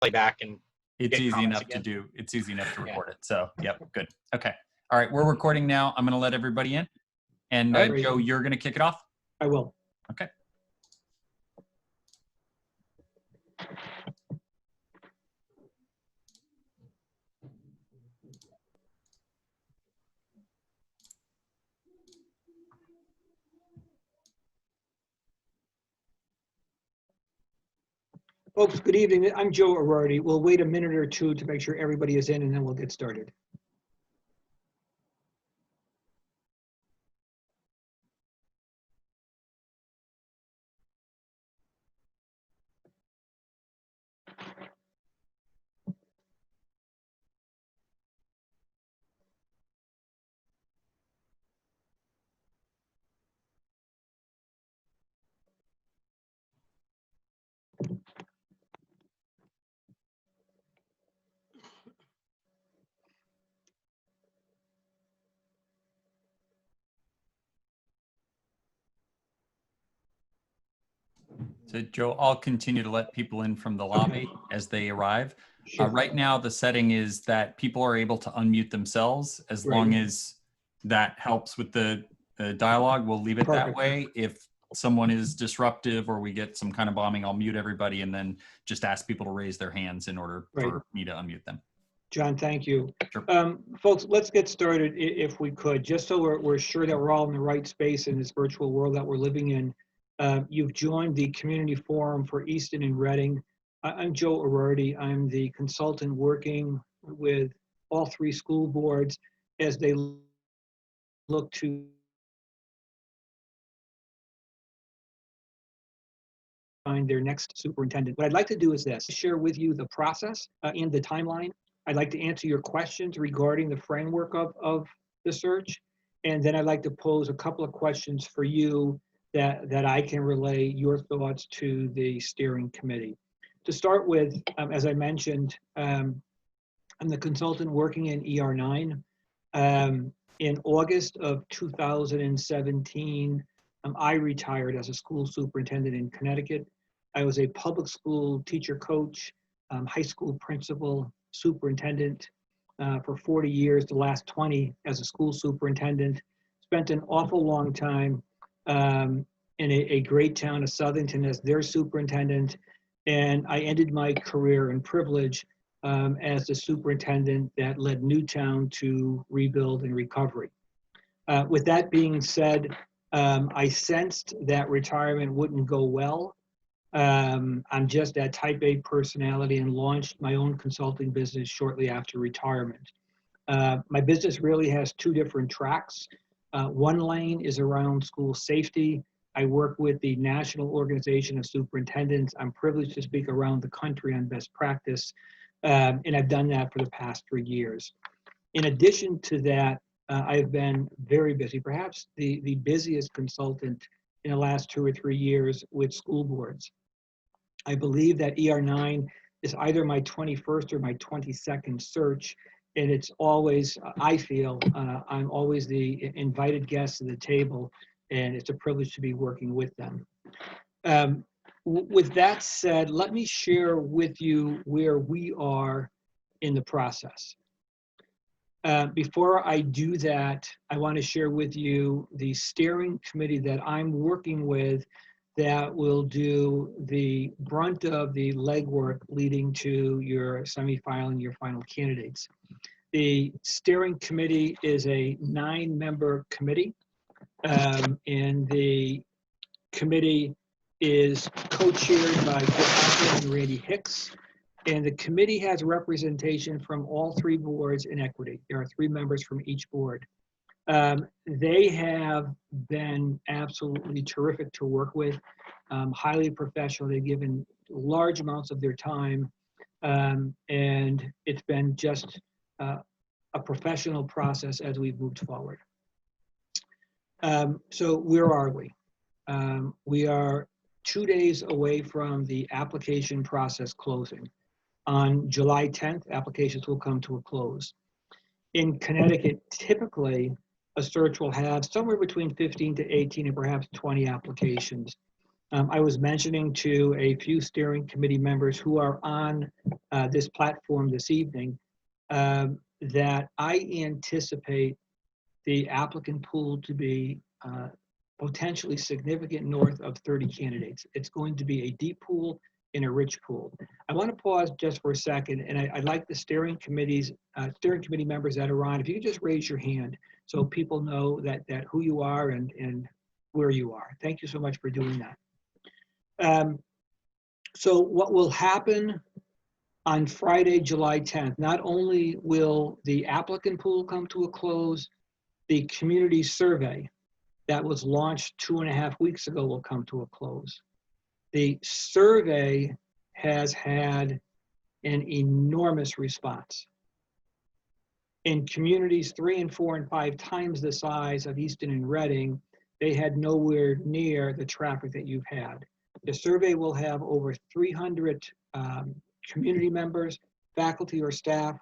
play back and it's get easy enough again. to do. It's easy enough to record it. So, yep, good. Okay. All right, we're recording now. I'm going to let everybody in. And Joe, you're going to kick it off? I will. Okay. Folks, good evening. I'm Joe Arardi. We'll wait a minute or two to make sure everybody is in, and then we'll get started. So Joe, I'll continue to let people in from the lobby as they arrive. Sure. Right now, the setting is that people are able to unmute themselves as long as that helps with the dialogue. We'll leave it that way. If someone is disruptive or we get some kind of bombing, I'll mute everybody and then just ask people to raise their hands in order for me to unmute them. John, thank you. Sure. Folks, let's get started if we could, just so we're sure that we're all in the right space in this virtual world that we're living in. You've joined the Community Forum for Easton and Reading. I'm Joe Arardi. I'm the consultant working with all three school boards as they look to find their next superintendent. What I'd like to do is this, share with you the process and the timeline. I'd like to answer your questions regarding the framework of the search. And then I'd like to pose a couple of questions for you that I can relay your thoughts to the steering committee. To start with, as I mentioned, I'm the consultant working in ER9. In August of 2017, I retired as a school superintendent in Connecticut. I was a public school teacher coach, high school principal, superintendent for 40 years, the last 20 as a school superintendent. Spent an awful long time in a great town of Southington as their superintendent. And I ended my career in privilege as the superintendent that led Newtown to rebuild and recovery. With that being said, I sensed that retirement wouldn't go well. I'm just that type A personality and launched my own consulting business shortly after retirement. My business really has two different tracks. One lane is around school safety. I work with the National Organization of Superintendents. I'm privileged to speak around the country on best practice, and I've done that for the past 3 years. In addition to that, I've been very busy, perhaps the busiest consultant in the last 2 or 3 years with school boards. I believe that ER9 is either my 21st or my 22nd search, and it's always, I feel, I'm always the invited guest at the table, and it's a privilege to be working with them. With that said, let me share with you where we are in the process. Before I do that, I want to share with you the steering committee that I'm working with that will do the brunt of the legwork leading to your semifinal and your final candidates. The steering committee is a 9-member committee, and the committee is co-chaired by Bill Hoffman and Randy Hicks. And the committee has representation from all 3 boards in equity. There are 3 members from each board. They have been absolutely terrific to work with, highly professional. They've given large amounts of their time, and it's been just a professional process as we've moved forward. So where are we? We are 2 days away from the application process closing. On July 10th, applications will come to a close. In Connecticut, typically, a search will have somewhere between 15 to 18 and perhaps 20 applications. I was mentioning to a few steering committee members who are on this platform this evening that I anticipate the applicant pool to be potentially significant north of 30 candidates. It's going to be a deep pool and a rich pool. I want to pause just for a second, and I'd like the steering committee members that are on, if you could just raise your hand so people know that who you are and where you are. Thank you so much for doing that. So what will happen on Friday, July 10th, not only will the applicant pool come to a close, the community survey that was launched 2.5 weeks ago will come to a close. The survey has had an enormous response. In communities 3 and 4 and 5 times the size of Easton and Reading, they had nowhere near the traffic that you've had. The survey will have over 300 community members, faculty or staff,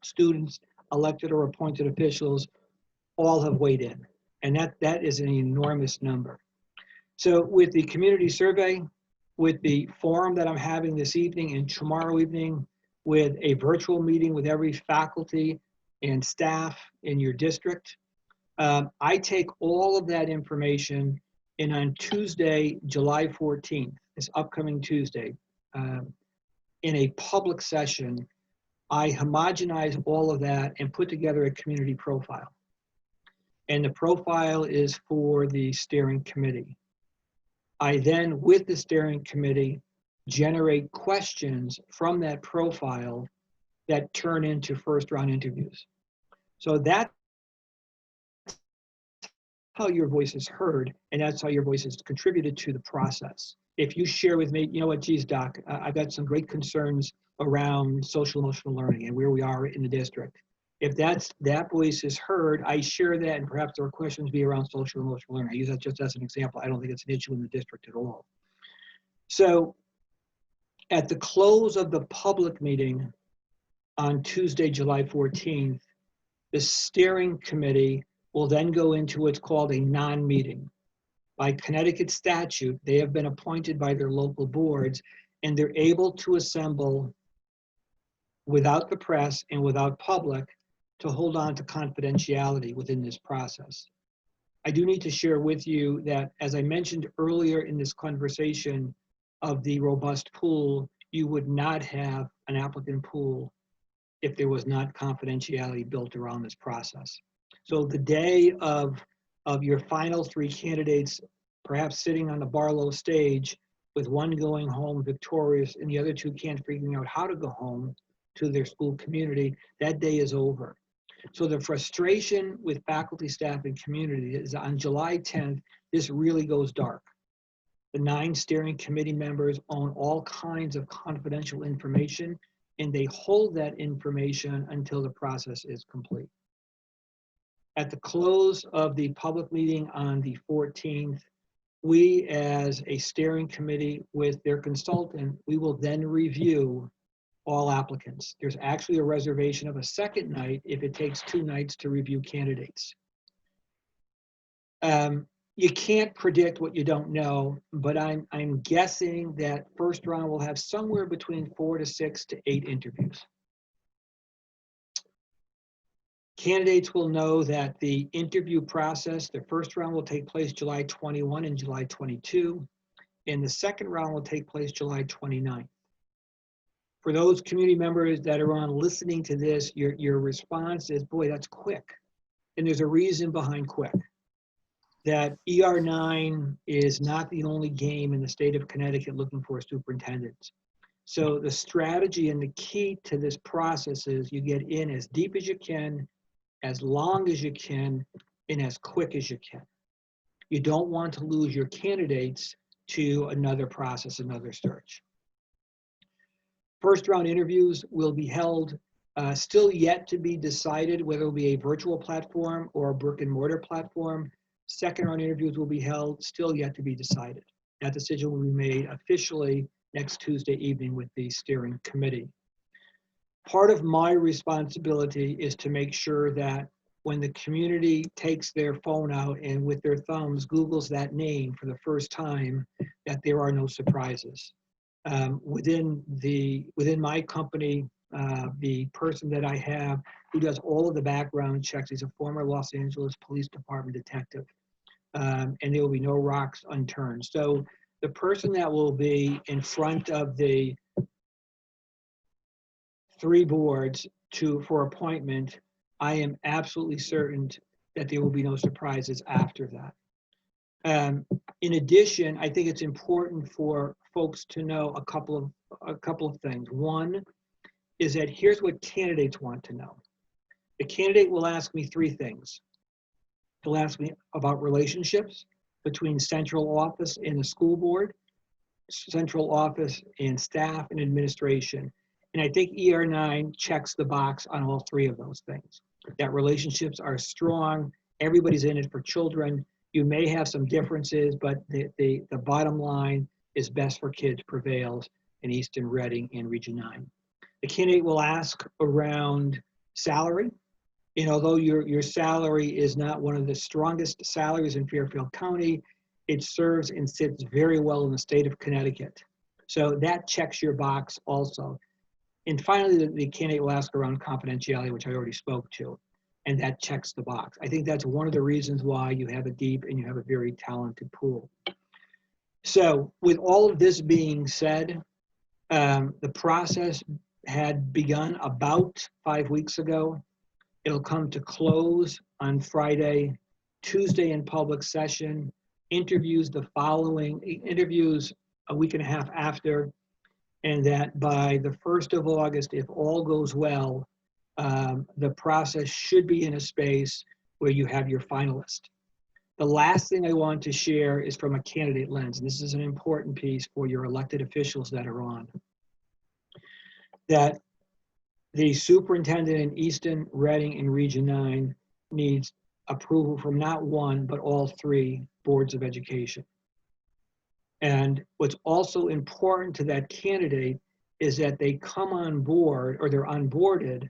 students, elected or appointed officials, all have weighed in. And that is an enormous number. So with the community survey, with the forum that I'm having this evening and tomorrow evening, with a virtual meeting with every faculty and staff in your district, I take all of that information, and on Tuesday, July 14th, this upcoming Tuesday, in a public session, I homogenize all of that and put together a community profile. And the profile is for the steering committee. I then, with the steering committee, generate questions from that profile that turn into first round interviews. So that's how your voice is heard, and that's how your voice is contributed to the process. If you share with me, you know what, geez, Doc, I've got some great concerns around social emotional learning and where we are in the district. If that voice is heard, I share that, and perhaps there are questions be around social emotional learning. I use that just as an example. I don't think it's an issue in the district at all. So at the close of the public meeting on Tuesday, July 14th, the steering committee will then go into what's called a non-meeting. By Connecticut statute, they have been appointed by their local boards, and they're able to assemble without the press and without public to hold on to confidentiality within this process. I do need to share with you that, as I mentioned earlier in this conversation of the robust pool, you would not have an applicant pool if there was not confidentiality built around this process. So the day of your final 3 candidates, perhaps sitting on the Barlow stage with one going home victorious and the other 2 can't figure out how to go home to their school community, that day is over. So the frustration with faculty, staff, and community is on July 10th, this really goes dark. The 9 steering committee members own all kinds of confidential information, and they hold that information until the process is complete. At the close of the public meeting on the 14th, we as a steering committee with their consultant, we will then review all applicants. There's actually a reservation of a second night if it takes 2 nights to review candidates. You can't predict what you don't know, but I'm guessing that first round will have somewhere between 4 to 6 to 8 interviews. Candidates will know that the interview process, the first round will take place July 21 and July 22, and the second round will take place July 29. For those community members that are on listening to this, your response is, boy, that's quick. And there's a reason behind quick. That ER9 is not the only game in the state of Connecticut looking for a superintendent. So the strategy and the key to this process is you get in as deep as you can, as long as you can, and as quick as you can. You don't want to lose your candidates to another process, another search. First round interviews will be held, still yet to be decided whether it will be a virtual platform or a brick and mortar platform. Second round interviews will be held, still yet to be decided. That decision will be made officially next Tuesday evening with the steering committee. Part of my responsibility is to make sure that when the community takes their phone out and with their thumbs Googles that name for the first time, that there are no surprises. Within my company, the person that I have who does all of the background checks, he's a former Los Angeles Police Department detective, and there will be no rocks unturned. So the person that will be in front of the 3 boards for appointment, I am absolutely certain that there will be no surprises after that. In addition, I think it's important for folks to know a couple of things. One is that here's what candidates want to know. The candidate will ask me 3 things. He'll ask me about relationships between central office and the school board, central office and staff and administration. And I think ER9 checks the box on all 3 of those things. That relationships are strong, everybody's in it for children. You may have some differences, but the bottom line is best for kids prevails in Easton, Reading, and Region 9. The candidate will ask around salary. And although your salary is not one of the strongest salaries in Fairfield County, it serves and sits very well in the state of Connecticut. So that checks your box also. And finally, the candidate will ask around confidentiality, which I already spoke to, and that checks the box. I think that's one of the reasons why you have a deep and you have a very talented pool. So with all of this being said, the process had begun about 5 weeks ago. It'll come to close on Friday, Tuesday in public session, interviews a week and a half after, and that by the 1st of August, if all goes well, the process should be in a space where you have your finalist. The last thing I want to share is from a candidate lens, and this is an important piece for your elected officials that are on, that the superintendent in Easton, Reading, and Region 9 needs approval from not 1, but all 3 boards of education. And what's also important to that candidate is that they come on board, or they're onboarded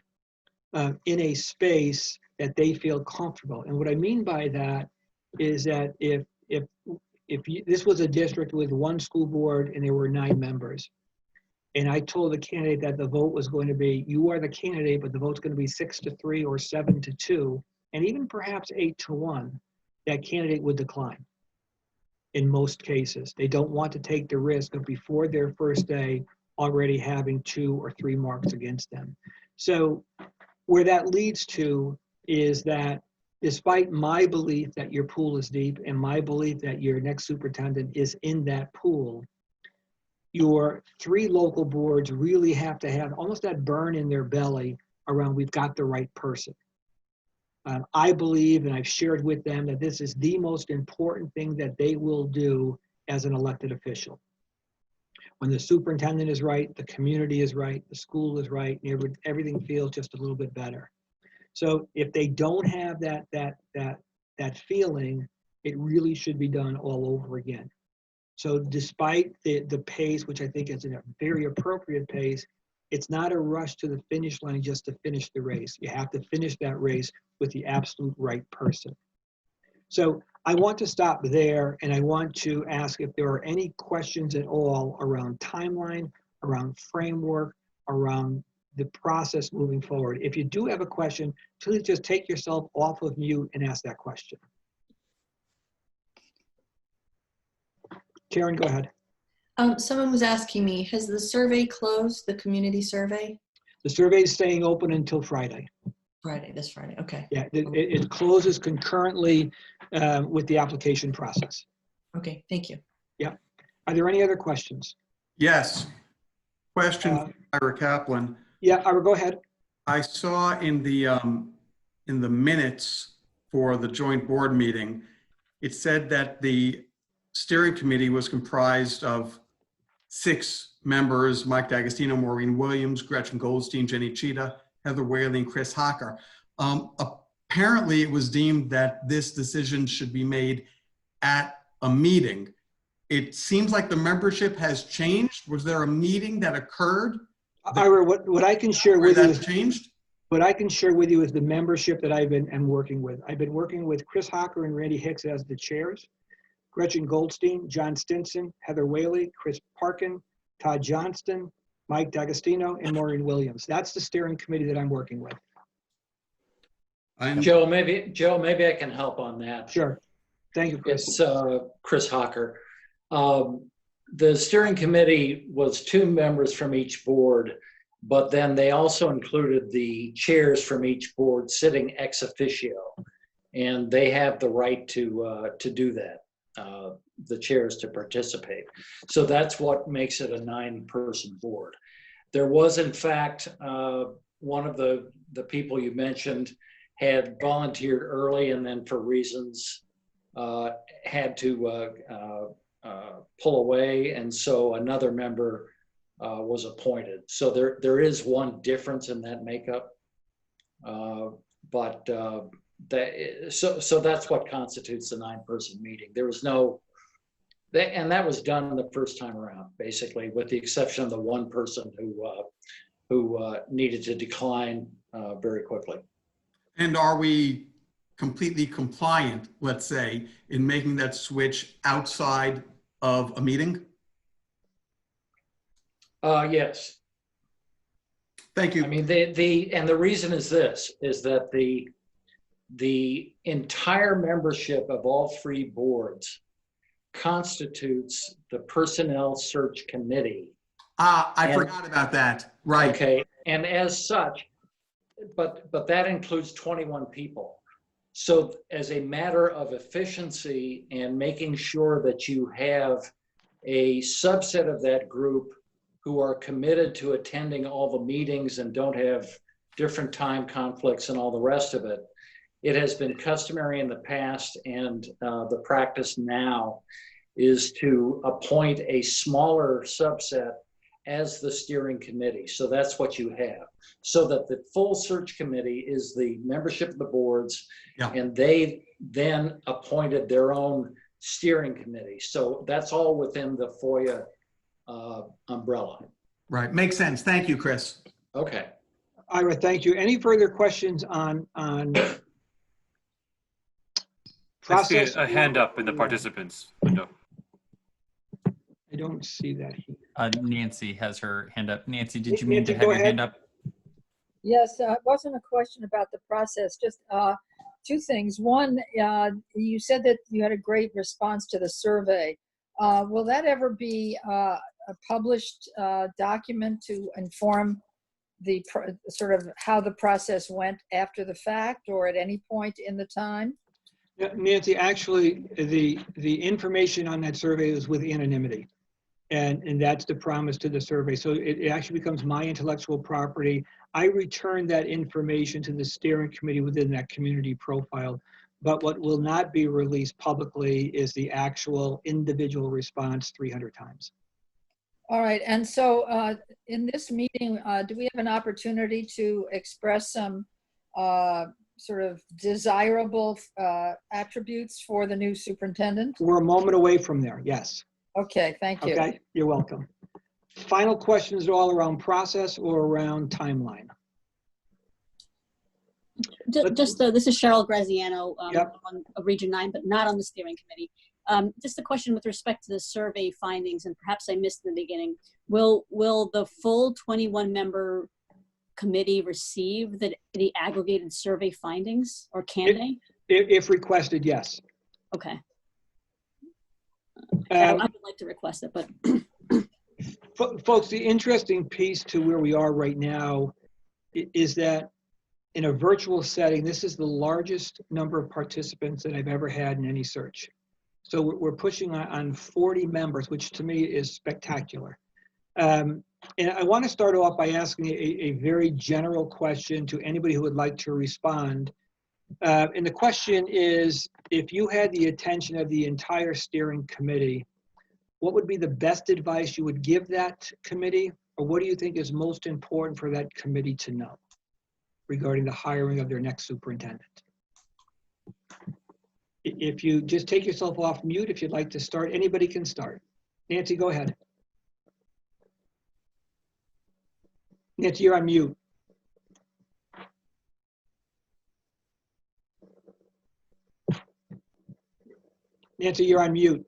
in a space that they feel comfortable. And what I mean by that is that if this was a district with 1 school board and there were 9 members, and I told the candidate that the vote was going to be, you are the candidate, but the vote's going to be 6-3 or 7-2, and even perhaps 8-1, that candidate would decline. In most cases, they don't want to take the risk of before their first day already having 2 or 3 marks against them. So where that leads to is that despite my belief that your pool is deep and my belief that your next superintendent is in that pool, your 3 local boards really have to have almost that burn in their belly around we've got the right person. I believe, and I've shared with them, that this is the most important thing that they will do as an elected official. When the superintendent is right, the community is right, the school is right, and everything feels just a little bit better. So if they don't have that feeling, it really should be done all over again. So despite the pace, which I think is a very appropriate pace, it's not a rush to the finish line just to finish the race. You have to finish that race with the absolute right person. So I want to stop there, and I want to ask if there are any questions at all around timeline, around framework, around the process moving forward. If you do have a question, please just take yourself off of mute and ask that question. Karen, go ahead. Someone was asking me, has the survey closed, the community survey? The survey is staying open until Friday. This Friday, okay. Yeah, it closes concurrently with the application process. Okay, thank you. Yeah. Are there any other questions? Yes. Question from Ira Kaplan. Yeah, Ira, go ahead. I saw in the minutes for the joint board meeting, it said that the steering committee was comprised of 6 members: Mike D'Agostino, Maureen Williams, Gretchen Goldstein, Jenny Cheetah, Heather Whaley, and Chris Hocker. Apparently, it was deemed that this decision should be made at a meeting. It seems like the membership has changed. Was there a meeting that occurred? Ira, what I can share with you is changed? what I can share with you is the membership that I've been working with. I've been working with Chris Hocker and Randy Hicks as the chairs, Gretchen Goldstein, John Stinson, Heather Whaley, Chris Parkin, Todd Johnston, Mike D'Agostino, and Maureen Williams. That's the steering committee that I'm working with. Joe, maybe I can help on that. Sure. Thank you, Chris. It's Chris Hocker. The steering committee was 2 members from each board, but then they also included the chairs from each board sitting ex officio, and they have the right to do that. The chairs to participate. So that's what makes it a 9-person board. There was, in fact, one of the people you mentioned had volunteered early and then for reasons had to pull away, and so another member was appointed. So there is one difference in that makeup, but so that's what constitutes the 9-person meeting. There was no, and that was done the first time around, basically, with the exception of the one person who needed to decline very quickly. And are we completely compliant, let's say, in making that switch outside of a meeting? Yes. Thank you. I mean, the reason is this, is that the entire membership of all 3 boards constitutes the Personnel Search Committee. I forgot about that. Right. Okay, and as such, but that includes 21 people. So as a matter of efficiency and making sure that you have a subset of that group who are committed to attending all the meetings and don't have different time conflicts and all the rest of it, it has been customary in the past, and the practice now is to appoint a smaller subset as the steering committee. So that's what you have. So that the full search committee is the membership of the boards, Yeah. and they then appointed their own steering committee. So that's all within the FOIA umbrella. Right. Makes sense. Thank you, Chris. Okay. Ira, thank you. Any further questions on I see process? a hand up in the participants window. I don't see that here. Nancy has her hand up. Nancy, did you mean Nancy, to have go your ahead. hand up? Yes, it wasn't a question about the process, just 2 things. One, you said that you had a great response to the survey. Will that ever be a published document to inform the sort of how the process went after the fact or at any point in the time? Yeah, Nancy, actually, the information on that survey is with anonymity. And that's the promise to the survey. So it actually becomes my intellectual property. I return that information to the steering committee within that community profile. But what will not be released publicly is the actual individual response 300 times. All right, and so in this meeting, do we have an opportunity to express some sort of desirable attributes for the new superintendent? We're a moment away from there, yes. Okay, thank you. Okay, you're welcome. Final questions all around process or around timeline? This is Cheryl Graziano Yep. on Region 9, but not on the steering committee. Just a question with respect to the survey findings, and perhaps I missed in the beginning. Will the full 21-member committee receive the aggregated survey findings, or can they? If requested, yes. Okay. I would like to request it, but Folks, the interesting piece to where we are right now is that in a virtual setting, this is the largest number of participants that I've ever had in any search. So we're pushing on 40 members, which to me is spectacular. And I want to start off by asking a very general question to anybody who would like to respond. And the question is, if you had the attention of the entire steering committee, what would be the best advice you would give that committee? Or what do you think is most important for that committee to know regarding the hiring of their next superintendent? If you just take yourself off mute, if you'd like to start, anybody can start. Nancy, go ahead. Nancy, you're on mute. Nancy, you're on mute.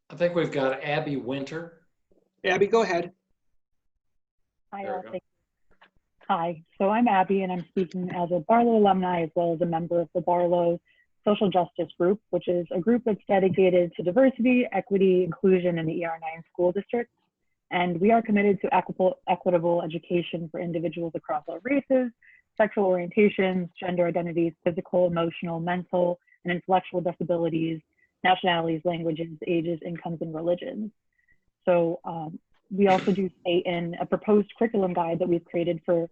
I think we've got Abby Winter. Abby, go ahead. Hi, There we all. go. Hi, so I'm Abby, and I'm speaking as a Barlow alumni as well as a member of the Barlow Social Justice Group, which is a group that's dedicated to diversity, equity, inclusion in the ER9 school district. And we are committed to equitable education for individuals across all races, sexual orientations, gender identities, physical, emotional, mental, and intellectual disabilities, nationalities, languages, ages, incomes, and religions. So we also do state in a proposed curriculum guide that we've created for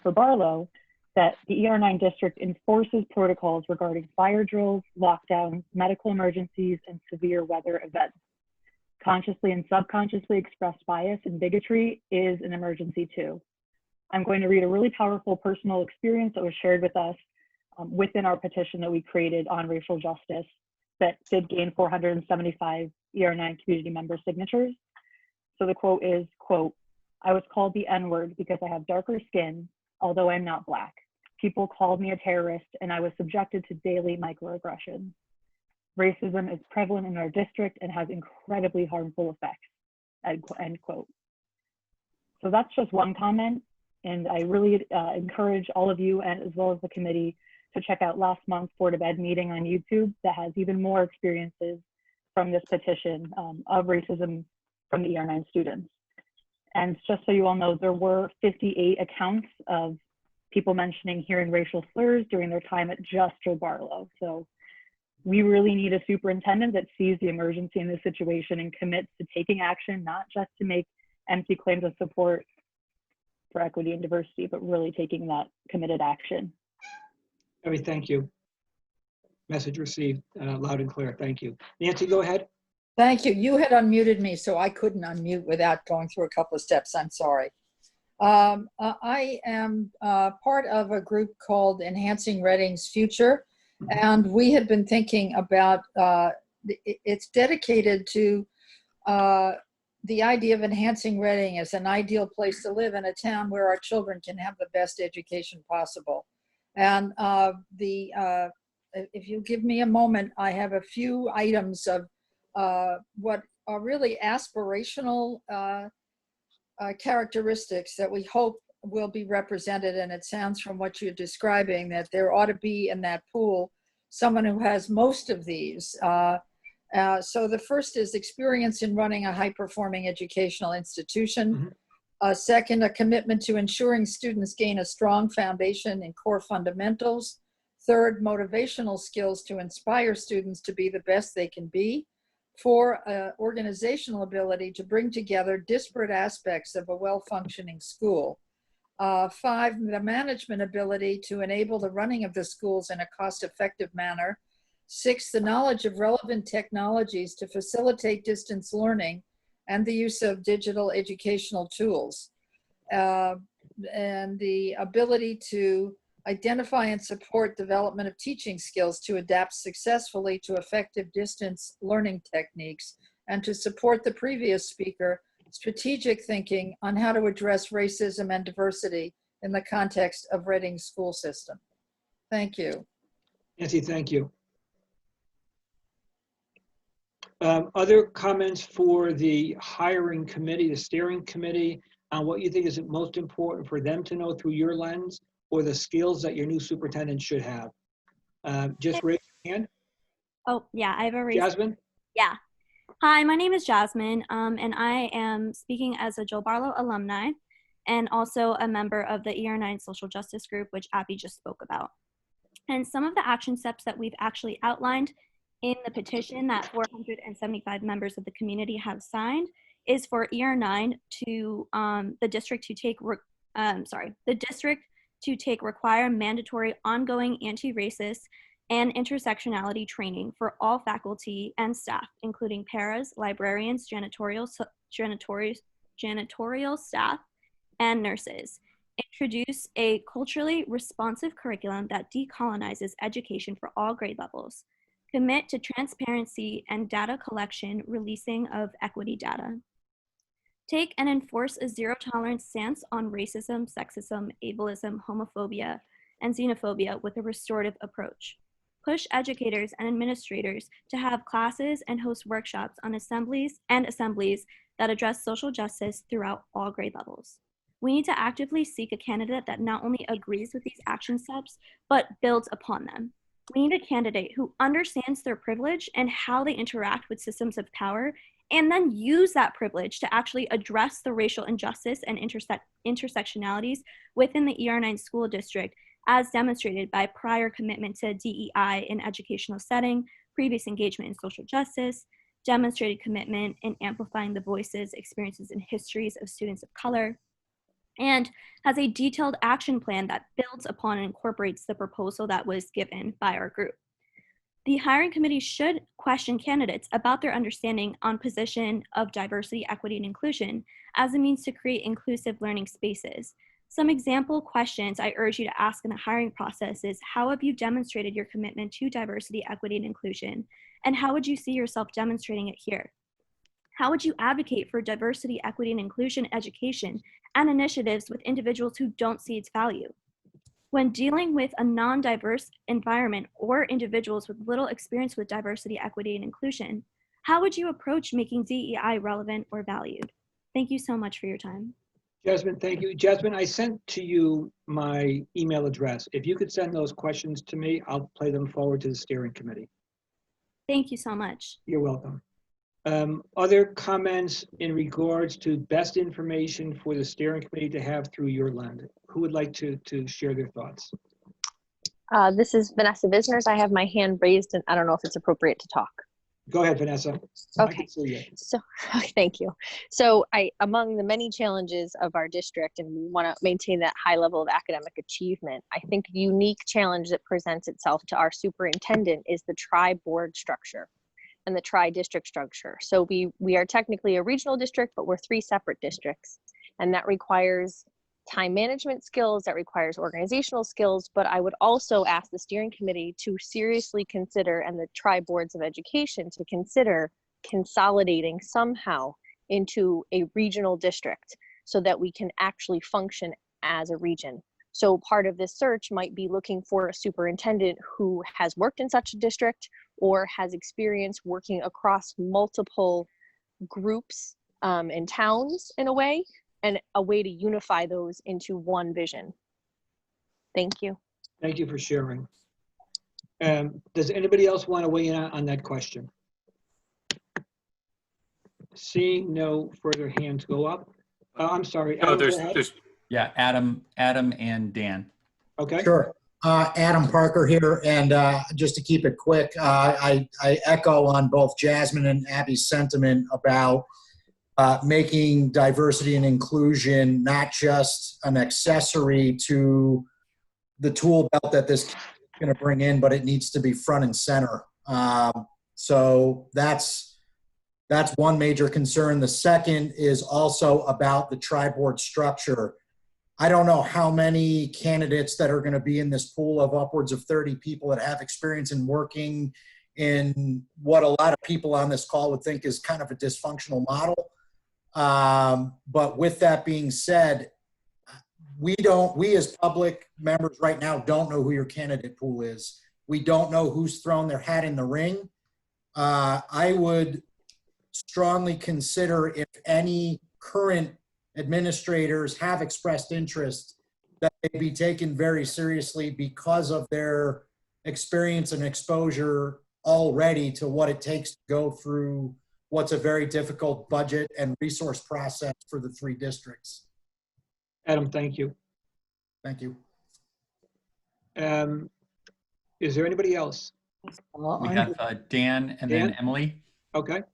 Barlow that the ER9 district enforces protocols regarding fire drills, lockdowns, medical emergencies, and severe weather events. Consciously and subconsciously expressed bias and bigotry is an emergency too. I'm going to read a really powerful personal experience that was shared with us within our petition that we created on racial justice that did gain 475 ER9 community member signatures. So the quote is, quote, "I was called the N-word because I have darker skin, although I'm not Black. People called me a terrorist and I was subjected to daily microaggressions. Racism is prevalent in our district and has incredibly harmful effects," end quote. So that's just one comment. And I really encourage all of you, and as well as the committee, to check out last month's Board of Ed meeting on YouTube that has even more experiences from this petition of racism from the ER9 students. And just so you all know, there were 58 accounts of people mentioning hearing racial slurs during their time at just Joe Barlow. So we really need a superintendent that sees the emergency in this situation and commits to taking action, not just to make empty claims of support for equity and diversity, but really taking that committed action. Abby, thank you. Message received loud and clear. Thank you. Nancy, go ahead. Thank you. You had unmuted me, so I couldn't unmute without going through a couple of steps. I'm sorry. I am part of a group called Enhancing Reading's Future, and we had been thinking about, it's dedicated to the idea of enhancing Reading as an ideal place to live in a town where our children can have the best education possible. And if you give me a moment, I have a few items of what are really aspirational characteristics that we hope will be represented. And it sounds from what you're describing that there ought to be in that pool someone who has most of these. So the first is experience in running a high-performing educational institution. Second, a commitment to ensuring students gain a strong foundation in core fundamentals. Third, motivational skills to inspire students to be the best they can be. 4, organizational ability to bring together disparate aspects of a well-functioning school. 5, the management ability to enable the running of the schools in a cost-effective manner. 6, the knowledge of relevant technologies to facilitate distance learning and the use of digital educational tools. And the ability to identify and support development of teaching skills to adapt successfully to effective distance learning techniques, and to support the previous speaker, strategic thinking on how to address racism and diversity in the context of Reading's school system. Thank you. Nancy, thank you. Other comments for the hiring committee, the steering committee, on what you think is most important for them to know through your lens, or the skills that your new superintendent should have? Just raise your hand. Oh, yeah, I have a raise. Jasmine? Yeah. Hi, my name is Jasmine, and I am speaking as a Joe Barlow alumni and also a member of the ER9 Social Justice Group, which Abby just spoke about. And some of the action steps that we've actually outlined in the petition that 475 members of the community have signed is for ER9 to the district to take require mandatory ongoing anti-racist and intersectionality training for all faculty and staff, including paras, librarians, janitorial staff, and nurses. Introduce a culturally responsive curriculum that decolonizes education for all grade levels. Commit to transparency and data collection, releasing of equity data. Take and enforce a zero-tolerance stance on racism, sexism, ableism, homophobia, and xenophobia with a restorative approach. push educators and administrators to have classes and host workshops on assemblies that address social justice throughout all grade levels. We need to actively seek a candidate that not only agrees with these action steps, but builds upon them. We need a candidate who understands their privilege and how they interact with systems of power, and then use that privilege to actually address the racial injustice and intersectionalities within the ER9 school district, as demonstrated by prior commitment to DEI in educational setting, previous engagement in social justice, demonstrated commitment in amplifying the voices, experiences, and histories of students of color, and has a detailed action plan that builds upon and incorporates the proposal that was given by our group. The hiring committee should question candidates about their understanding on position of diversity, equity, and inclusion as a means to create inclusive learning spaces. Some example questions I urge you to ask in the hiring process is, how have you demonstrated your commitment to diversity, equity, and inclusion? And how would you see yourself demonstrating it here? How would you advocate for diversity, equity, and inclusion education and initiatives with individuals who don't see its value? When dealing with a non-diverse environment or individuals with little experience with diversity, equity, and inclusion, how would you approach making DEI relevant or valued? Thank you so much for your time. Jasmine, thank you. Jasmine, I sent to you my email address. If you could send those questions to me, I'll play them forward to the steering committee. Thank you so much. You're welcome. Other comments in regards to best information for the steering committee to have through your lens? Who would like to share their thoughts? This is Vanessa Visners. I have my hand raised and I don't know if it's appropriate to talk. Go ahead, Vanessa. Okay. So thank you. So among the many challenges of our district, and we want to maintain that high level of academic achievement, I think the unique challenge that presents itself to our superintendent is the tri-board structure and the tri-district structure. So we are technically a regional district, but we're 3 separate districts. And that requires time management skills, that requires organizational skills, but I would also ask the steering committee to seriously consider, and the tri-boards of education to consider consolidating somehow into a regional district so that we can actually function as a region. So part of this search might be looking for a superintendent who has worked in such a district or has experience working across multiple groups and towns in a way, and a way to unify those into one vision. Thank you. Thank you for sharing. Does anybody else want to weigh in on that question? Seeing no further hands go up. I'm sorry. No, Adam, Yeah, Adam and Dan. okay. Sure. Adam Parker here, and just to keep it quick, I echo on both Jasmine and Abby's sentiment about making diversity and inclusion not just an accessory to the tool belt that this is going to bring in, but it needs to be front and center. So that's one major concern. The second is also about the tri-board structure. I don't know how many candidates that are going to be in this pool of upwards of 30 people that have experience in working in what a lot of people on this call would think is kind of a dysfunctional model. But with that being said, we as public members right now don't know who your candidate pool is. We don't know who's thrown their hat in the ring. I would strongly consider, if any current administrators have expressed interest, that they be taken very seriously because of their experience and exposure already to what it takes to go through what's a very difficult budget and resource process for the 3 districts. Adam, thank you. Thank you. Is there anybody else? We have Dan and then Emily. Okay.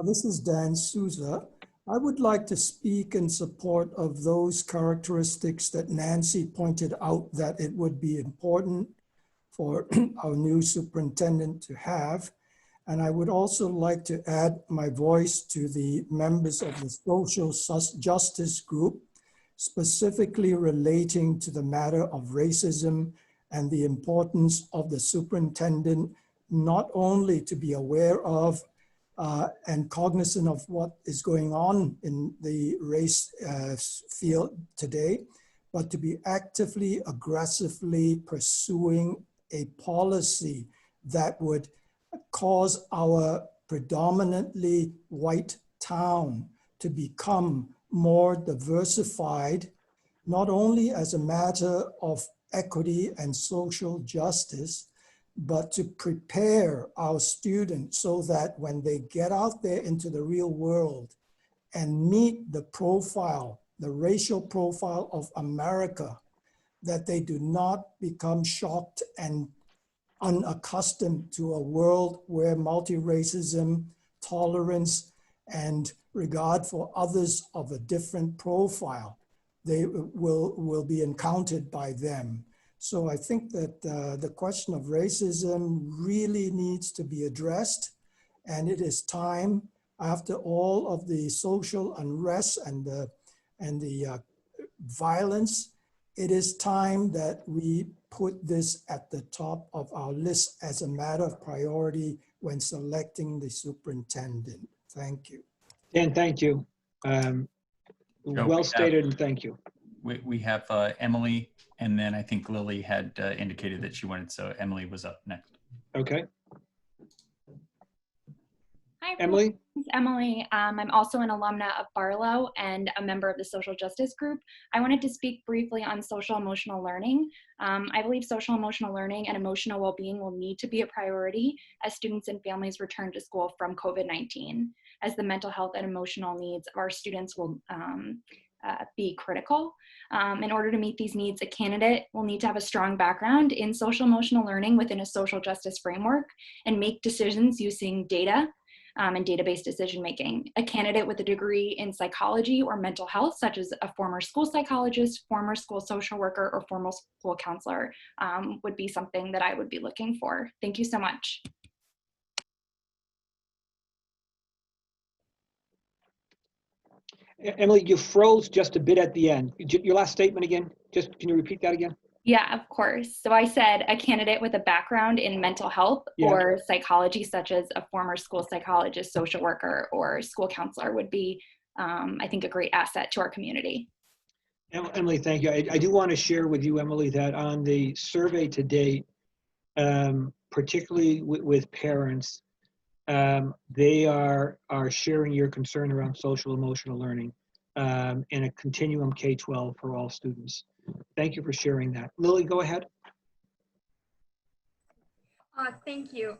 This is Dan Souza. I would like to speak in support of those characteristics that Nancy pointed out that it would be important for our new superintendent to have. And I would also like to add my voice to the members of the social justice group, specifically relating to the matter of racism and the importance of the superintendent not only to be aware of and cognizant of what is going on in the race field today, but to be actively, aggressively pursuing a policy that would cause our predominantly white town to become more diversified, not only as a matter of equity and social justice, but to prepare our students so that when they get out there into the real world and meet the profile, the racial profile of America, that they do not become shocked and unaccustomed to a world where multi-racism, tolerance, and regard for others of a different profile, they will be encountered by them. So I think that the question of racism really needs to be addressed, and it is time, after all of the social unrest and the violence, it is time that we put this at the top of our list as a matter of priority when selecting the superintendent. Thank you. Dan, thank you. Well stated, and thank you. We have Emily, and then I think Lily had indicated that she wanted, so Emily was up next. Okay. Hi, Emily. It's Emily. I'm also an alumna of Barlow and a member of the social justice group. I wanted to speak briefly on social emotional learning. I believe social emotional learning and emotional well-being will need to be a priority as students and families return to school from COVID-19, as the mental health and emotional needs of our students will be critical. In order to meet these needs, a candidate will need to have a strong background in social emotional learning within a social justice framework and make decisions using data and database decision-making. A candidate with a degree in psychology or mental health, such as a former school psychologist, former school social worker, or former school counselor would be something that I would be looking for. Thank you so much. Emily, you froze just a bit at the end. Your last statement again, just can you repeat that again? Yeah, of course. So I said a candidate with a background in mental health or psychology, such as a former school psychologist, social worker, or school counselor would be, I think, a great asset to our community. Emily, thank you. I do want to share with you, Emily, that on the survey to date, particularly with parents, they are sharing your concern around social emotional learning in a continuum K-12 for all students. Thank you for sharing that. Lily, go ahead. Thank you.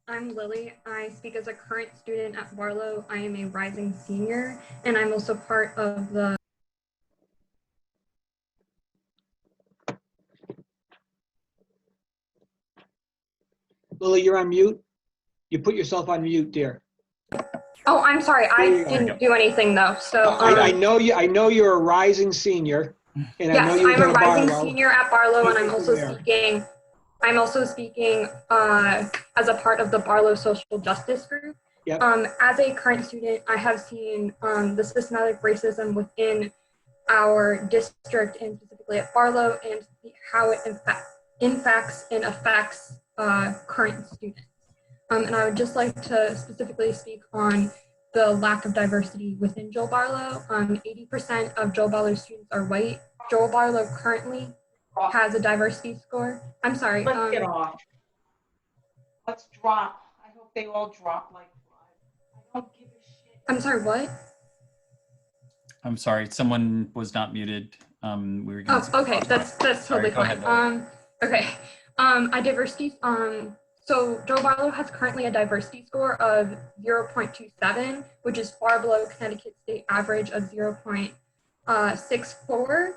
I'm Lily. I speak as a current student at Barlow. I am a rising senior, and I'm also part of the Lily, you're on mute. You put yourself on mute, dear. Oh, I'm sorry. I didn't do anything though. So I know you. I know you're a rising senior, and yes, I know you've I'm been a a rising Barlow. senior at Barlow, and I'm also speaking. I'm also speaking as a part of the Barlow Social Justice Group. Yep. As a current student, I have seen the systematic racism within our district and specifically at Barlow, and how it impacts and affects current students. And I would just like to specifically speak on the lack of diversity within Joel Barlow. 80% of Joel Barlow students are white. Joel Barlow currently has a diversity score. I'm sorry. Let's get off. Let's drop. I hope they all drop like flies. I don't give a shit. I'm sorry, what? I'm sorry, someone was not muted. We were gonna okay, that's totally fine. Ahead, okay. A diversity, so Joel Barlow has currently a diversity score of 0.27, which is far below Connecticut state average of 0.64.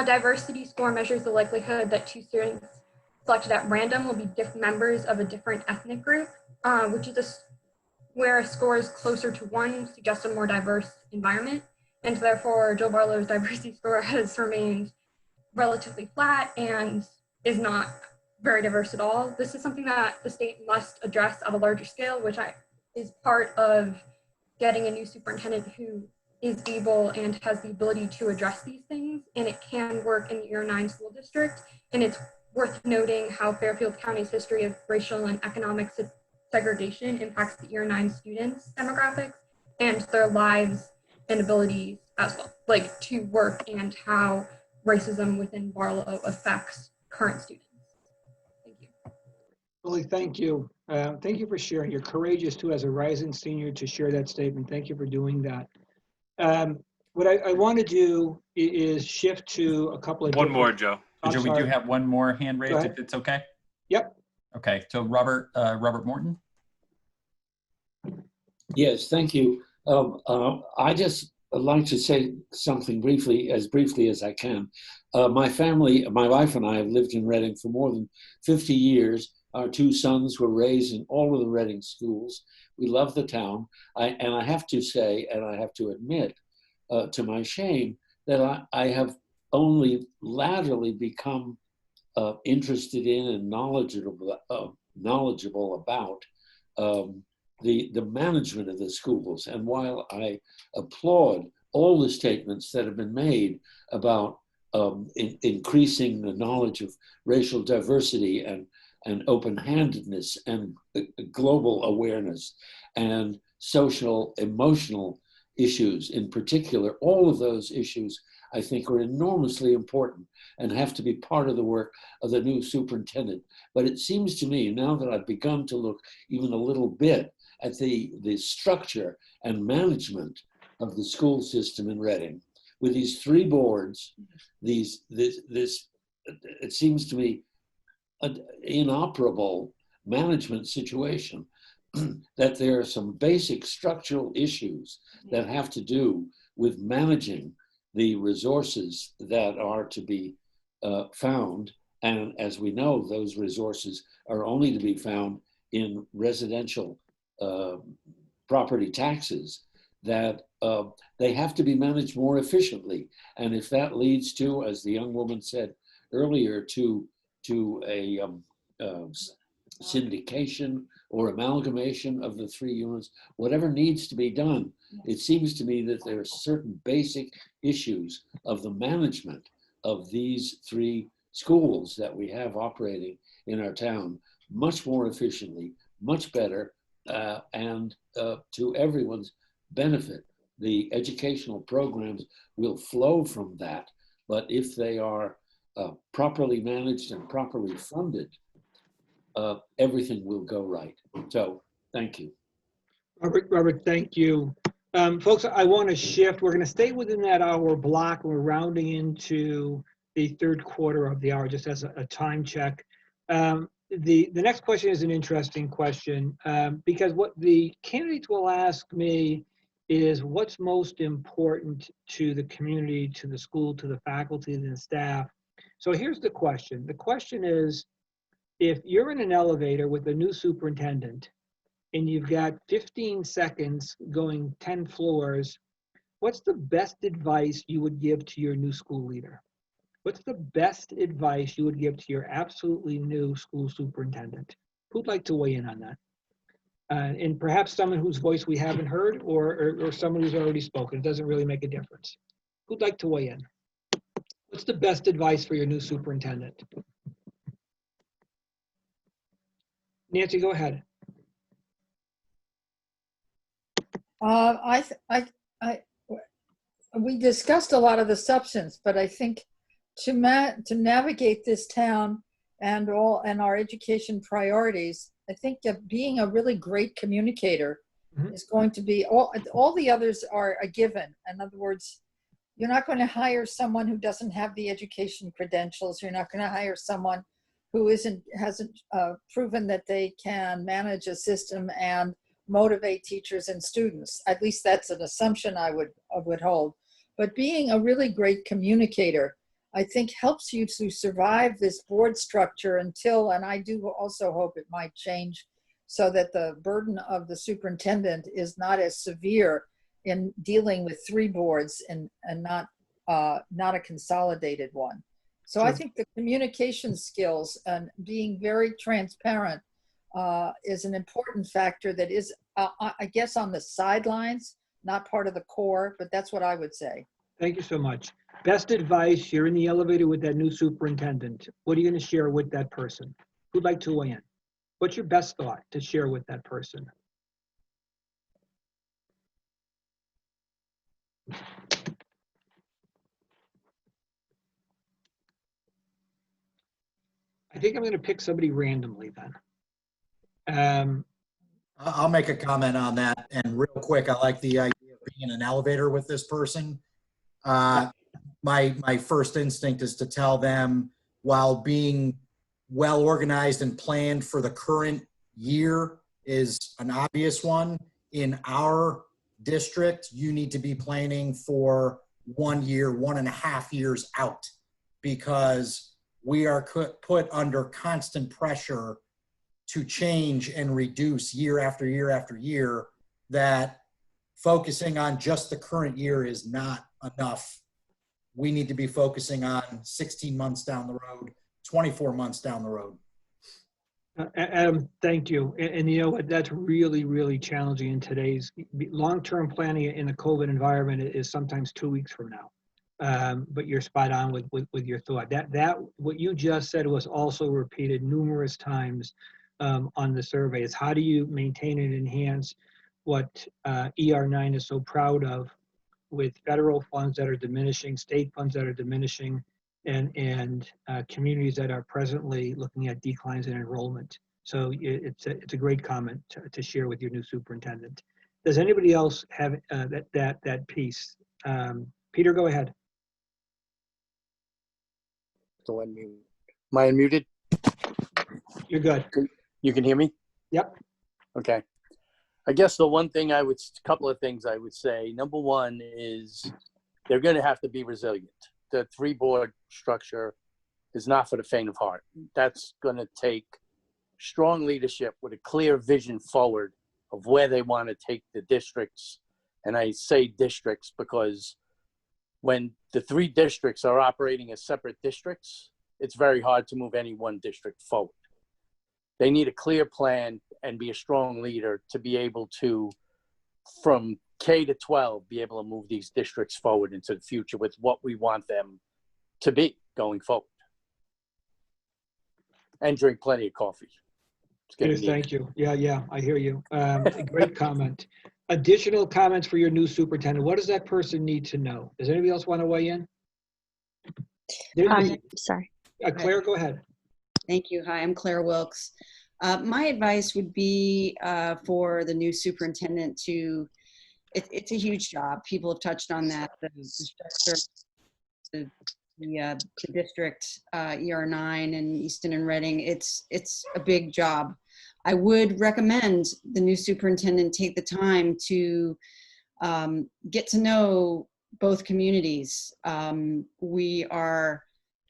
Diversity score measures the likelihood that two students selected at random will be members of a different ethnic group, which is where a score is closer to 1 suggests a more diverse environment. And therefore, Joel Barlow's diversity score has remained relatively flat and is not very diverse at all. This is something that the state must address at a larger scale, which is part of getting a new superintendent who is able and has the ability to address these things, and it can work in the ER9 school district. And it's worth noting how Fairfield County's history of racial and economic segregation impacts the ER9 students' demographics and their lives and abilities as well, like to work, and how racism within Barlow affects current students. Lily, thank you. Thank you for sharing. You're courageous too, as a rising senior, to share that statement. Thank you for doing that. What I want to do is shift to a couple of One different. more, Joe. I'm Joe, we do sorry. have one more hand raised, ahead. if it's okay. Yep. Okay, so Robert Morton. Yes, thank you. I just like to say something briefly as I can. My family, my wife and I have lived in Reading for more than 50 years. Our two sons were raised in all of the Reading schools. We love the town. And I have to say, and I have to admit, to my shame, that I have only latterly become interested in and knowledgeable about the management of the schools. And while I applaud all the statements that have been made about increasing the knowledge of racial diversity and open-handedness and global awareness and social emotional issues in particular, all of those issues I think are enormously important and have to be part of the work of the new superintendent. But it seems to me, now that I've begun to look even a little bit at the structure and management of the school system in Reading, with these three boards, this it seems to me an inoperable management situation, that there are some basic structural issues that have to do with managing the resources that are to be found. And as we know, those resources are only to be found in residential property taxes, that they have to be managed more efficiently. And if that leads to, as the young woman said earlier, to a syndication or amalgamation of the three units, whatever needs to be done, it seems to me that there are certain basic issues of the management of these three schools that we have operating in our town much more efficiently, much better, and to everyone's benefit. The educational programs will flow from that, but if they are properly managed and properly funded, everything will go right. So, thank you. Robert, thank you. Folks, I want to shift. We're going to stay within that hour block. We're rounding into the third quarter of the hour, just as a time check. The next question is an interesting question, because what the candidates will ask me is what's most important to the community, to the school, to the faculty, and the staff. So here's the question. The question is, if you're in an elevator with a new superintendent and you've got 15 seconds going 10 floors, what's the best advice you would give to your new school leader? What's the best advice you would give to your absolutely new school superintendent? Who'd like to weigh in on that? And perhaps someone whose voice we haven't heard, or someone who's already spoken. It doesn't really make a difference. Who'd like to weigh in? What's the best advice for your new superintendent? Nancy, go ahead. We discussed a lot of the substance, but I think to navigate this town and our education priorities, I think that being a really great communicator is going to be all the others are a given. In other words, you're not going to hire someone who doesn't have the education credentials. You're not going to hire someone who hasn't proven that they can manage a system and motivate teachers and students. At least that's an assumption I would hold. But being a really great communicator, I think, helps you to survive this board structure until, and I do also hope it might change so that the burden of the superintendent is not as severe in dealing with three boards and not a consolidated one. So I think the communication skills and being very transparent is an important factor that is, I guess, on the sidelines, not part of the core, but that's what I would say. Thank you so much. Best advice, you're in the elevator with that new superintendent. What are you going to share with that person? Who'd like to weigh in? What's your best thought to share with that person? I think I'm going to pick somebody randomly then. I'll make a comment on that. And real quick, I like the idea of being in an elevator with this person. My first instinct is to tell them, while being well organized and planned for the current year is an obvious one, in our district, you need to be planning for 1 year, 1.5 years out, because we are put under constant pressure to change and reduce year after year after year, that focusing on just the current year is not enough. We need to be focusing on 16 months down the road, 24 months down the road. Adam, thank you. And you know what, that's really, really challenging in today's long-term planning in the COVID environment is sometimes 2 weeks from now. But you're spot on with your thought. That what you just said was also repeated numerous times on the survey. Is how do you maintain and enhance what ER9 is so proud of, with federal funds that are diminishing, state funds that are diminishing, and communities that are presently looking at declines in enrollment. So it's a great comment to share with your new superintendent. Does anybody else have that piece? Peter, go ahead. So unmute. Am I unmuted? You're good. You can hear me? Yep. Okay. I guess the one thing couple of things I would say. Number one is they're going to have to be resilient. The 3-board structure is not for the faint of heart. That's going to take strong leadership with a clear vision forward of where they want to take the districts. And I say districts because when the 3 districts are operating as separate districts, it's very hard to move any one district forward. They need a clear plan and be a strong leader to be able to, from K to 12, be able to move these districts forward into the future with what we want them to be going forward. And drink plenty of coffee. Yes, thank you. Yeah, I hear you. Great comment. Additional comments for your new superintendent. What does that person need to know? Does anybody else want to weigh in? Sorry. Claire, go ahead. Thank you. Hi, I'm Claire Wilkes. My advice would be for the new superintendent to, it's a huge job. People have touched on that. The district, ER9 and Easton and Reading, it's a big job. I would recommend the new superintendent take the time to get to know both communities. We are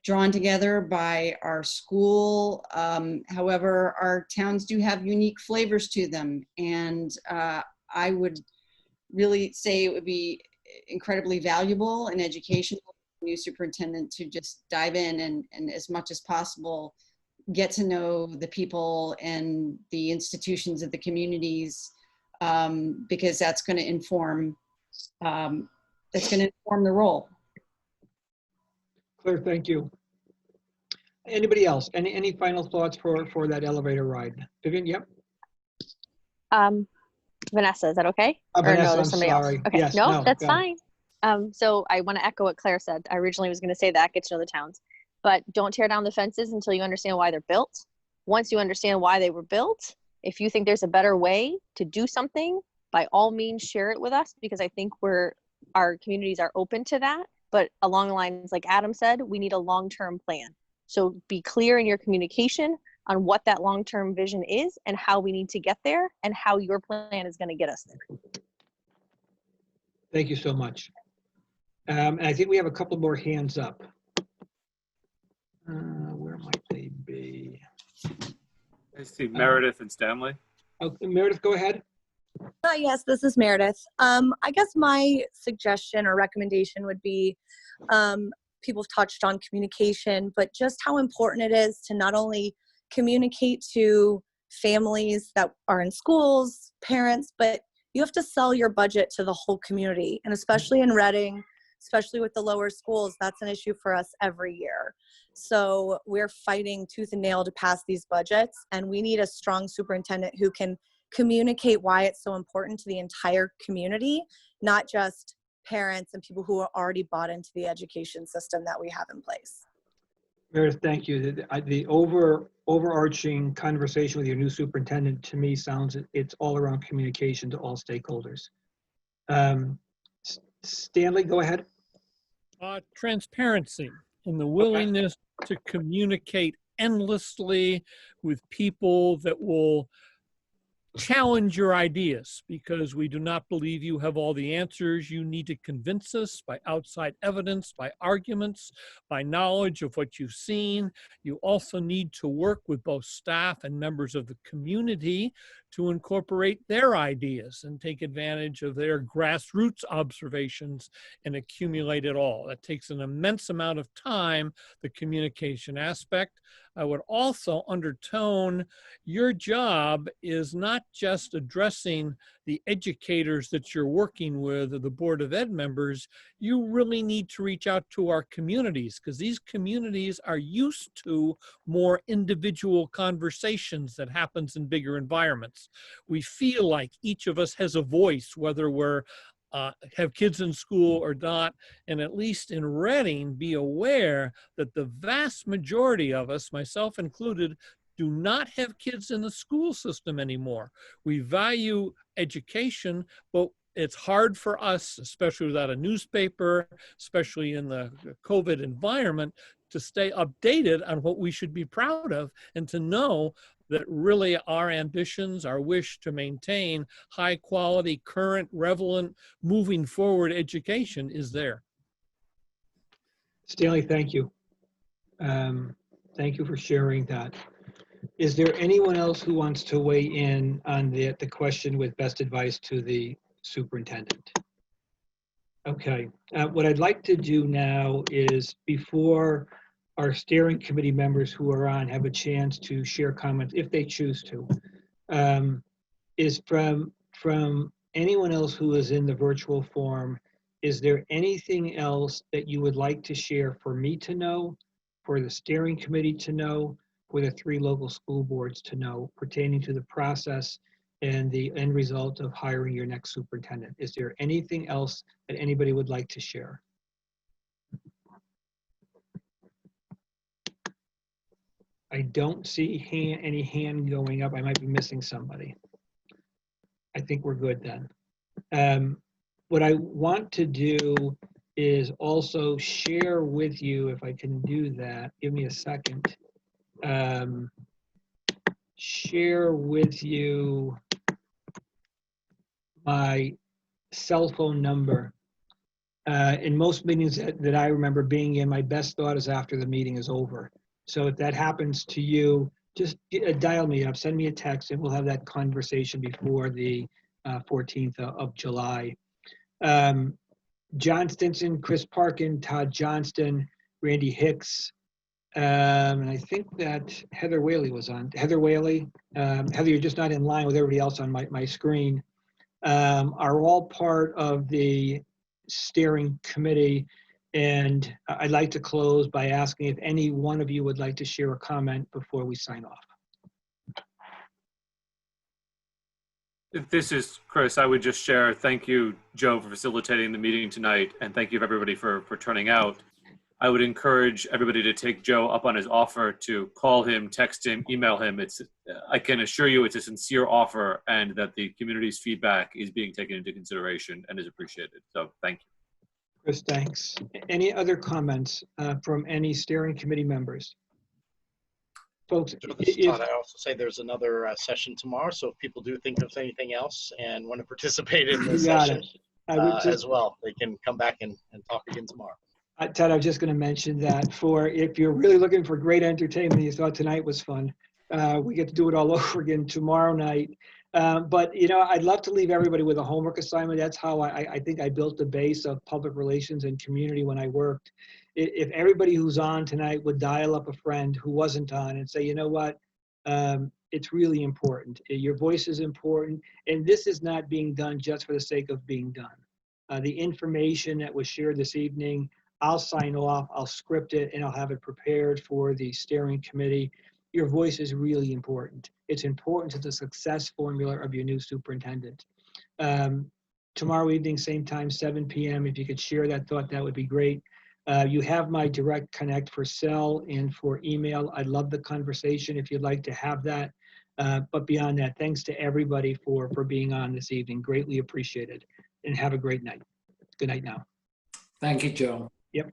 drawn together by our school. However, our towns do have unique flavors to them. And I would really say it would be incredibly valuable and educational for the new superintendent to just dive in and as much as possible, get to know the people and the institutions of the communities, because that's going to inform the role. Claire, thank you. Anybody else? Any final thoughts for that elevator ride? Vivian, yep. Vanessa, is that okay? Vanessa, no, there's somebody else. Okay, yes, no, that's fine. So I want to echo what Claire said. I originally was going to say that, get to know the towns, but don't tear down the fences until you understand why they're built. Once you understand why they were built, if you think there's a better way to do something, by all means share it with us, because I think our communities are open to that. But along the lines, like Adam said, we need a long-term plan. So be clear in your communication on what that long-term vision is and how we need to get there and how your plan is going to get us there. Thank you so much. And I think we have a couple more hands up. Where might they be? I see Meredith and Stanley. Okay, Meredith, go ahead. Yes, this is Meredith. I guess my suggestion or recommendation would be, people have touched on communication, but just how important it is to not only communicate to families that are in schools, parents, but you have to sell your budget to the whole community. And especially in Reading, especially with the lower schools, that's an issue for us every year. So we're fighting tooth and nail to pass these budgets, and we need a strong superintendent who can communicate why it's so important to the entire community, not just parents and people who are already bought into the education system that we have in place. Meredith, thank you. The overarching conversation with your new superintendent, to me, sounds it's all around communication to all stakeholders. Stanley, go ahead. Transparency and the willingness to communicate endlessly with people that will challenge your ideas, because we do not believe you have all the answers. You need to convince us by outside evidence, by arguments, by knowledge of what you've seen. You also need to work with both staff and members of the community to incorporate their ideas and take advantage of their grassroots observations and accumulate it all. That takes an immense amount of time, the communication aspect. I would also undertone your job is not just addressing the educators that you're working with or the Board of Ed members. You really need to reach out to our communities, because these communities are used to more individual conversations that happens in bigger environments. We feel like each of us has a voice, whether we're have kids in school or not, and at least in Reading, be aware that the vast majority of us, myself included, do not have kids in the school system anymore. We value education, but it's hard for us, especially without a newspaper, especially in the COVID environment, to stay updated on what we should be proud of and to know that really our ambitions, our wish to maintain high quality, current, relevant, moving forward education is there. Stanley, thank you. Thank you for sharing that. Is there anyone else who wants to weigh in on the question with best advice to the superintendent? Okay, what I'd like to do now is, before our steering committee members who are on have a chance to share comments, if they choose to, is from anyone else who is in the virtual forum, is there anything else that you would like to share for me to know, for the steering committee to know, for the 3 local school boards to know, pertaining to the process and the end result of hiring your next superintendent? Is there anything else that anybody would like to share? I don't see any hand going up. I might be missing somebody. I think we're good then. What I want to do is also share with you, if I can do that, give me a second, share with you my cell phone number. In most meetings that I remember being in, my best thought is after the meeting is over. So if that happens to you, just dial me up, send me a text, and we'll have that conversation before the 14th of July. John Stinson, Chris Parkin, Todd Johnston, Randy Hicks, and I think that Heather Whaley was on. Heather Whaley, Heather, you're just not in line with everybody else on my screen, are all part of the steering committee. And I'd like to close by asking if any one of you would like to share a comment before we sign off. This is Chris. I would just share, thank you, Joe, for facilitating the meeting tonight, and thank you everybody for turning out. I would encourage everybody to take Joe up on his offer to call him, text him, email him. I can assure you it's a sincere offer, and that the community's feedback is being taken into consideration and is appreciated. So thank you. Chris, thanks. Any other comments from any steering committee members? Folks, this is Todd. I also say there's another session tomorrow, so if people do think of anything else and want to participate in this session as well, they can come back and talk again tomorrow. Ted, I was just going to mention that if you're really looking for great entertainment, you thought tonight was fun, we get to do it all over again tomorrow night. But, I'd love to leave everybody with a homework assignment. That's how I think I built the base of public relations and community when I worked. If everybody who's on tonight would dial up a friend who wasn't on and say, you know what, it's really important. Your voice is important. And this is not being done just for the sake of being done. The information that was shared this evening, I'll sign off, I'll script it, and I'll have it prepared for the steering committee. Your voice is really important. It's important to the success formula of your new superintendent. Tomorrow evening, same time, 7 p.m. If you could share that thought, that would be great. You have my direct connect for cell and for email. I'd love the conversation if you'd like to have that. But beyond that, thanks to everybody for being on this evening. Greatly appreciated. And have a great night. Good night now. Thank you, Joe. Yep.